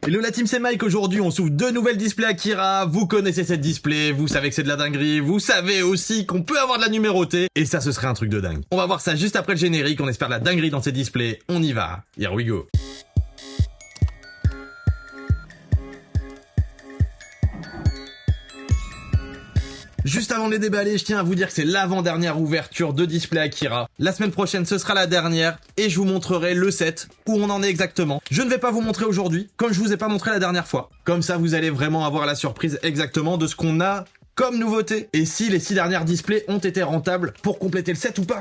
Hello la team, c'est Mike. Aujourd'hui on s'ouvre deux nouvelles displays Akira. Vous connaissez cette display, vous savez que c'est de la dinguerie, vous savez aussi qu'on peut avoir de la numérotée, et ça ce serait un truc de dingue. On va voir ça juste après le générique, on espère de la dinguerie dans ces displays, on y va, here we go. Juste avant de les déballer, je tiens à vous dire que c'est l'avant-dernière ouverture de display Akira. La semaine prochaine, ce sera la dernière et je vous montrerai le set, où on en est exactement. Je ne vais pas vous montrer aujourd'hui, comme je vous ai pas montré la dernière fois. Comme ça, vous allez vraiment avoir la surprise exactement de ce qu'on a comme nouveauté. Et si les 6 dernières displays ont été rentables pour compléter le set ou pas.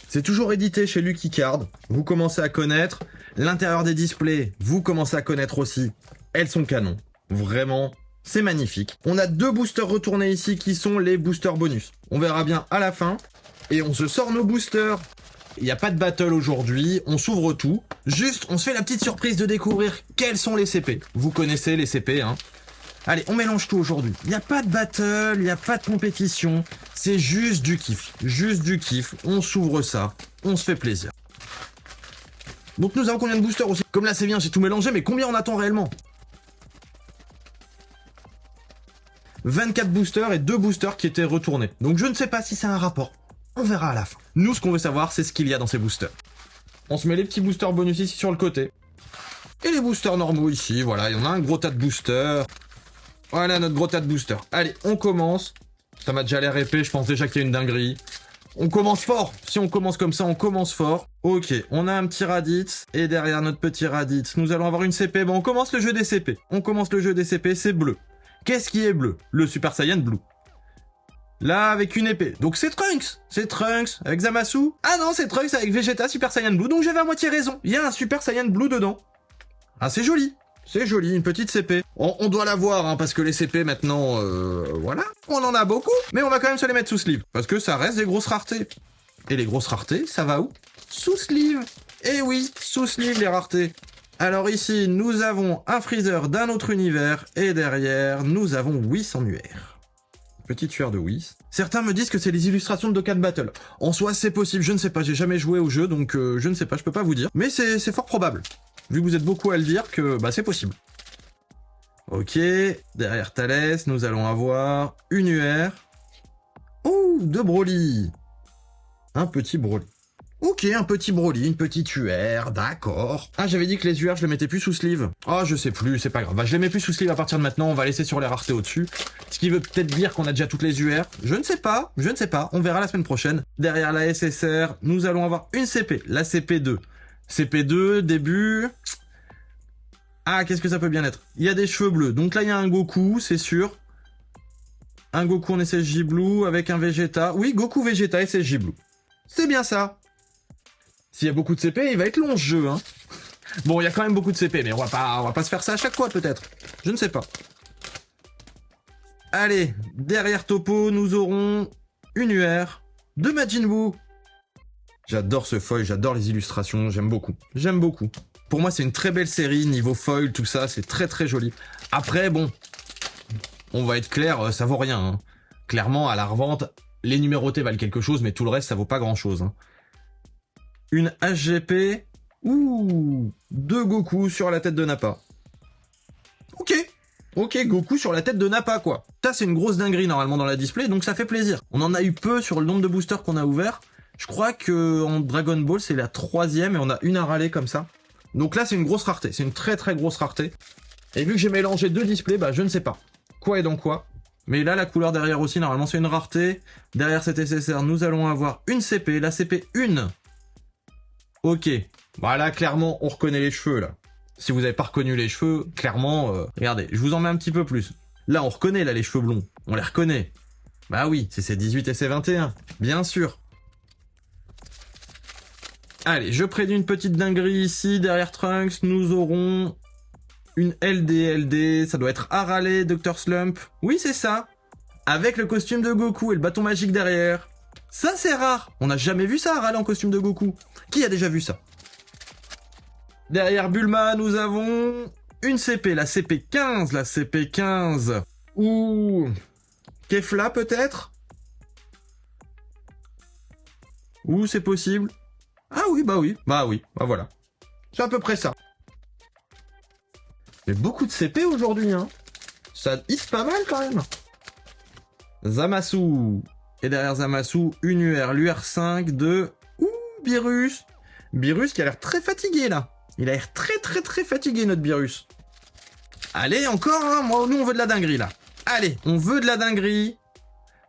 C'est toujours édité chez Lucky Card. Vous commencez à connaître. L'intérieur des displays, vous commencez à connaître aussi. Elles sont canons. Vraiment. C'est magnifique. On a deux boosters retournés ici qui sont les boosters bonus. On verra bien à la fin. Et on se sort nos boosters. Il n'y a pas de battle aujourd'hui. On s'ouvre tout. Juste, on se fait la petite surprise de découvrir quels sont les CP. Vous connaissez les CP, hein. Allez, on mélange tout aujourd'hui. Il n'y a pas de battle, il n'y a pas de compétition. C'est juste du kiff. Juste du kiff. On s'ouvre ça. On se fait plaisir. Donc nous avons combien de boosters aussi? Comme là c'est bien, j'ai tout mélangé, mais combien on attend réellement? 24 boosters et 2 boosters qui étaient retournés. Donc je ne sais pas si c'est un rapport. On verra à la fin. Nous, ce qu'on veut savoir, c'est ce qu'il y a dans ces boosters. On se met les petits boosters bonus ici sur le côté. Et les boosters normaux ici, voilà. Il y en a un gros tas de boosters. Voilà notre gros tas de boosters. Allez, on commence. Ça m'a déjà l'air épais, je pense déjà qu'il y a une dinguerie. On commence fort. Si on commence comme ça, on commence fort. Ok, on a un petit Raditz. Et derrière notre petit Raditz, nous allons avoir une CP. Bon, on commence le jeu des CP. On commence le jeu des CP, c'est bleu. Qu'est-ce qui est bleu? Le Super Saiyan Blue. Là, avec une épée. Donc c'est Trunks. C'est Trunks avec Zamasu. Ah non, c'est Trunks avec Vegeta Super Saiyan Blue. Donc j'avais à moitié raison. Il y a un Super Saiyan Blue dedans. Ah, c'est joli. C'est joli, une petite CP. On doit la voir, hein, parce que les CP maintenant, voilà. On en a beaucoup. Mais on va quand même se les mettre sous sleeve. Parce que ça reste des grosses raretés. Et les grosses raretés, ça va où? Sous sleeve. Eh oui, sous sleeve les raretés. Alors ici, nous avons un Freezer d'un autre univers, et derrière, nous avons Whis en UR. Petit tueur de Whis. Certains me disent que c'est les illustrations de Dokkan Battle. En soi, c'est possible, je ne sais pas, j'ai jamais joué au jeu, donc je ne sais pas, je peux pas vous dire. Mais c'est fort probable. Vu que vous êtes beaucoup à le dire, que bah c'est possible. Ok, derrière Thalès, nous allons avoir une UR. Ouh, deux Broly. Un petit Broly. Ok, un petit Broly, une petite UR, d'accord. Ah, j'avais dit que les UR, je les mettais plus sous sleeve. Ah, je sais plus, c'est pas grave. Bah, je les mets plus sous sleeve à partir de maintenant, on va laisser sur les raretés au-dessus. Ce qui veut peut-être dire qu'on a déjà toutes les UR. Je ne sais pas, on verra la semaine prochaine. Derrière la SSR, nous allons avoir une CP, la CP2. CP2, début... Ah, qu'est-ce que ça peut bien être? Il y a des cheveux bleus, donc là il y a un Goku, c'est sûr. Un Goku en SSJ Blue avec un Vegeta. Oui, Goku Vegeta SSJ Blue. C'est bien ça. S'il y a beaucoup de CP, il va être long ce jeu, hein. Bon, il y a quand même beaucoup de CP, mais on va pas se faire ça à chaque fois, peut-être. Je ne sais pas. Allez, derrière Topo, nous aurons une UR de Majin Buu. J'adore ce foil, j'adore les illustrations, j'aime beaucoup. J'aime beaucoup. Pour moi, c'est une très belle série, niveau foil, tout ça, c'est très très joli. Après, bon, on va être clair, ça vaut rien, hein. Clairement, à la revente, les numérotés valent quelque chose, mais tout le reste, ça vaut pas grand-chose, hein. Une HGP. Ouh, deux Goku sur la tête de Nappa. Ok, Goku sur la tête de Nappa, quoi. Ça, c'est une grosse dinguerie, normalement, dans la display, donc ça fait plaisir. On en a eu peu sur le nombre de boosters qu'on a ouvert. Je crois que en Dragon Ball, c'est la 3e, et on a une à râler comme ça. Donc là, c'est une grosse rareté. C'est une très très grosse rareté. Et vu que j'ai mélangé deux displays, bah, je ne sais pas quoi est dans quoi. Mais là, la couleur derrière aussi, normalement, c'est une rareté. Derrière cette SSR, nous allons avoir une CP, la CP1. Ok, voilà, clairement, on reconnaît les cheveux, là. Si vous n'avez pas reconnu les cheveux, clairement, regardez, je vous en mets un petit peu plus. Là, on reconnaît, là, les cheveux blonds. On les reconnaît. Bah oui, c'est C18 et C21, bien sûr. Allez, je prédis une petite dinguerie ici. Derrière Trunks, nous aurons une LD. Ça doit être Harale, Dr. Slump. Oui, c'est ça. Avec le costume de Goku et le bâton magique derrière. Ça, c'est rare. On n'a jamais vu ça, Harale en costume de Goku. Qui a déjà vu ça? Derrière Bulma, nous avons une CP, la CP15. La CP15. Ouh. Kefla, peut-être? Ouh, c'est possible. Ah oui, bah voilà. C'est à peu près ça. Mais beaucoup de CP aujourd'hui, hein. Ça hisse pas mal quand même. Zamasu. Et derrière Zamasu, une UR. L'UR5 de... Ouh, Beerus. Beerus qui a l'air très fatigué, là. Il a l'air très fatigué, notre Beerus. Allez, encore, hein. Moi, nous, on veut de la dinguerie, là. Allez, on veut de la dinguerie.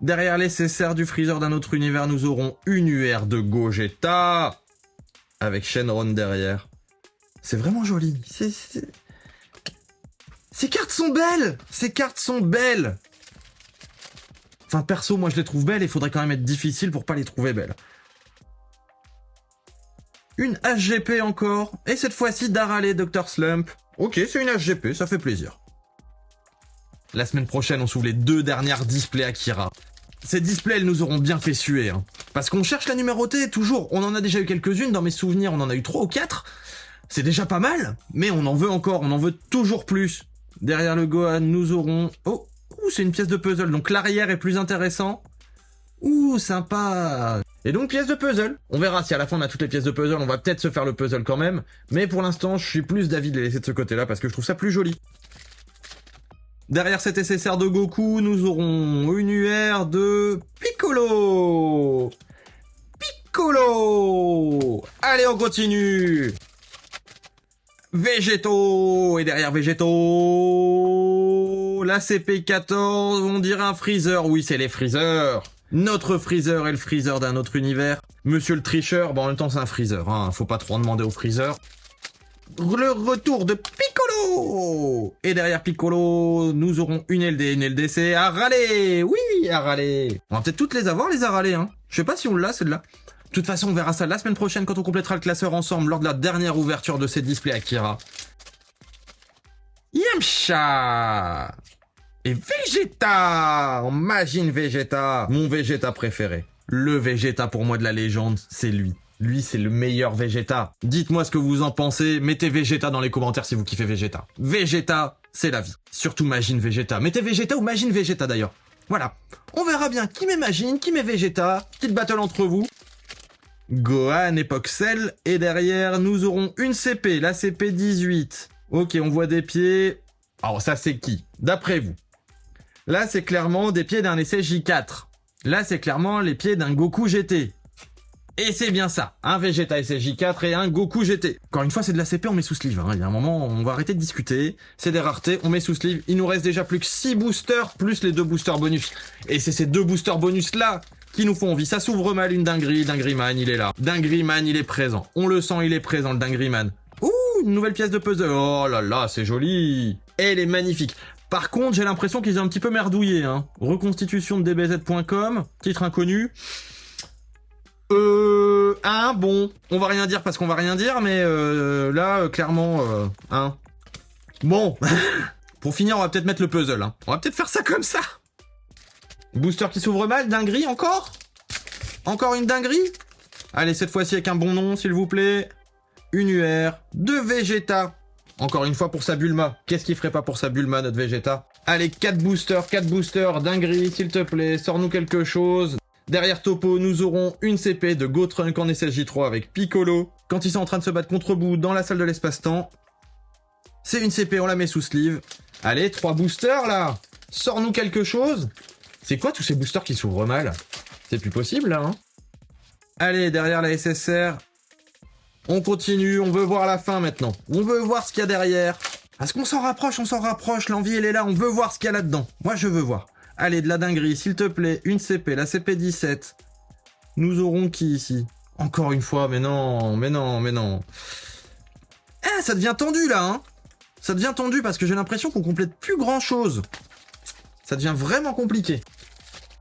Derrière les CSR du Freezer d'un autre univers, nous aurons une UR de Gogeta. Avec Shenron derrière. C'est vraiment joli. Ces cartes sont belles. Ces cartes sont belles. Enfin, perso, moi, je les trouve belles et il faudrait quand même être difficile pour pas les trouver belles. Une HGP encore. Et cette fois-ci, Darale, Dr. Slump. Ok, c'est une HGP, ça fait plaisir. La semaine prochaine, on s'ouvre les 2 dernières displays Akira. Ces displays, elles nous auront bien fait suer. Hein. Parce qu'on cherche la numérotée, toujours. On en a déjà eu quelques-unes, dans mes souvenirs, on en a eu 3 ou 4. C'est déjà pas mal, mais on en veut encore, on en veut toujours plus. Derrière le Gohan, nous aurons... Oh, c'est une pièce de puzzle, donc l'arrière est plus intéressant. Ouh, sympa. Et donc, pièce de puzzle. On verra si à la fin on a toutes les pièces de puzzle, on va peut-être se faire le puzzle quand même. Mais pour l'instant, je suis plus d'avis de les laisser de ce côté-là parce que je trouve ça plus joli. Derrière cet SSR de Goku, nous aurons une UR de Piccolo. Piccolo. Allez, on continue. Végétaux. Et derrière Végétaux, la CP14, on dirait un Freezer. Oui, c'est les Freezer. Notre Freezer et le Freezer d'un autre univers. Monsieur le tricheur, bon en même temps c'est un Freezer, hein. Faut pas trop en demander au Freezer. Le retour de Piccolo. Et derrière Piccolo, nous aurons une LD, une LDC à râler. Oui, à râler. On va peut-être toutes les avoir, les à râler, hein. Je sais pas si on l'a, celle-là. De toute façon, on verra ça la semaine prochaine quand on complétera le classeur ensemble lors de la dernière ouverture de ces displays Akira. Yamcha. Et Vegeta. Imagine Vegeta. Mon Vegeta préféré. Le Vegeta pour moi de la légende, c'est lui. Lui, c'est le meilleur Vegeta. Dites-moi ce que vous en pensez. Mettez Vegeta dans les commentaires si vous kiffez Vegeta. Vegeta, c'est la vie. Surtout Majin Vegeta. Mettez Vegeta ou Majin Vegeta d'ailleurs. Voilà. On verra bien qui met Majin, qui met Vegeta. Petite battle entre vous. Gohan, époque Cell. Et derrière, nous aurons une CP, la CP18. Ok, on voit des pieds. Alors ça, c'est qui? D'après vous. Là, c'est clairement des pieds d'un SSJ4. Là, c'est clairement les pieds d'un Goku GT. Et c'est bien ça, un Vegeta SSJ4 et un Goku GT. Encore une fois, c'est de la CP, on met sous sleeve. Hein. Il y a un moment, on va arrêter de discuter. C'est des raretés, on met sous sleeve. Il nous reste déjà plus que 6 boosters, plus les 2 boosters bonus. Et c'est ces 2 boosters bonus-là qui nous font envie. Ça s'ouvre mal, une dinguerie. Dingueryman, il est là. Dingueryman, il est présent. On le sent, il est présent, le Dingueryman. Ouh, une nouvelle pièce de puzzle. Oh là là, c'est joli. Elle est magnifique. Par contre, j'ai l'impression qu'ils ont un petit peu merdouillé. Hein. Reconstitution de dbz.com, titre inconnu. Bon, on va rien dire parce qu'on va rien dire, mais là, clairement, Bon, pour finir, on va peut-être mettre le puzzle. Hein. On va peut-être faire ça comme ça. Booster qui s'ouvre mal, dinguerie encore? Encore une dinguerie? Allez, cette fois-ci avec un bon nom, s'il vous plaît. Une UR, 2 Vegeta. Encore une fois pour sa Bulma. Qu'est-ce qu'il ferait pas pour sa Bulma, notre Vegeta? Allez, 4 boosters, dinguerie, s'il te plaît, sors-nous quelque chose. Derrière Topo, nous aurons une CP de Gotrunk en SSJ3 avec Piccolo. Quand ils sont en train de se battre contre Boo dans la salle de l'espace-temps. C'est une CP, on la met sous sleeve. Allez, 3 boosters là. Sors-nous quelque chose. C'est quoi tous ces boosters qui s'ouvrent mal? C'est plus possible là, hein. Allez, derrière la SSR. On continue, on veut voir la fin maintenant. On veut voir ce qu'il y a derrière. Est-ce qu'on s'en rapproche, l'envie elle est là, on veut voir ce qu'il y a là-dedans. Moi je veux voir. Allez, de la dinguerie, s'il te plaît, une CP, la CP17. Nous aurons qui ici? Encore une fois, mais non. Ah, ça devient tendu là, hein. Ça devient tendu parce que j'ai l'impression qu'on complète plus grand-chose. Ça devient vraiment compliqué.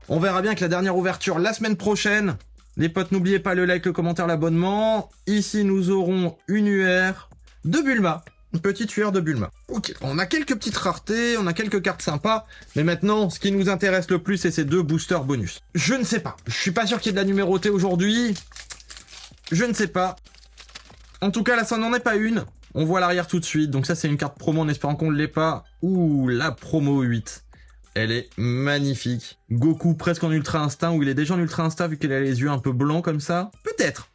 On verra bien que la dernière ouverture la semaine prochaine. Les potes, n'oubliez pas le like, le commentaire, l'abonnement. Ici, nous aurons une UR de Bulma. Une petite UR de Bulma. Ok, on a quelques petites raretés, on a quelques cartes sympas. Mais maintenant, ce qui nous intéresse le plus, c'est ces 2 boosters bonus. Je ne sais pas. Je suis pas sûr qu'il y ait de la numérotée aujourd'hui. Je ne sais pas. En tout cas, là, ça n'en est pas une. On voit l'arrière tout de suite. Donc ça, c'est une carte promo en espérant qu'on ne l'ait pas. Ouh, la promo 8. Elle est magnifique. Goku presque en ultra instinct, ou il est déjà en ultra instinct vu qu'il a les yeux un peu blancs comme ça. Peut-être.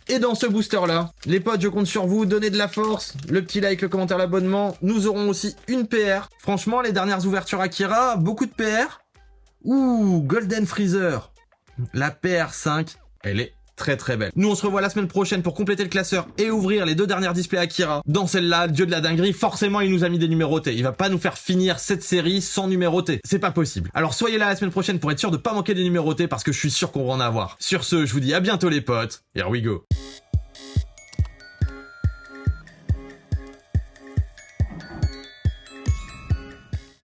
Et dans ce booster-là, les potes, je compte sur vous, donnez de la force, le petit like, le commentaire, l'abonnement. Nous aurons aussi une PR. Franchement, les dernières ouvertures Akira, beaucoup de PR. Ouh, Golden Freezer. La PR5, elle est très très belle. Nous on se revoit la semaine prochaine pour compléter le classeur et ouvrir les 2 dernières displays Akira. Dans celle-là, dieu de la dinguerie, forcément il nous a mis des numérotés. Il va pas nous faire finir cette série sans numérotés. C'est pas possible. Alors soyez là la semaine prochaine pour être sûr de pas manquer des numérotés parce que je suis sûr qu'on va en avoir. Sur ce, je vous dis à bientôt les potes. Here we go.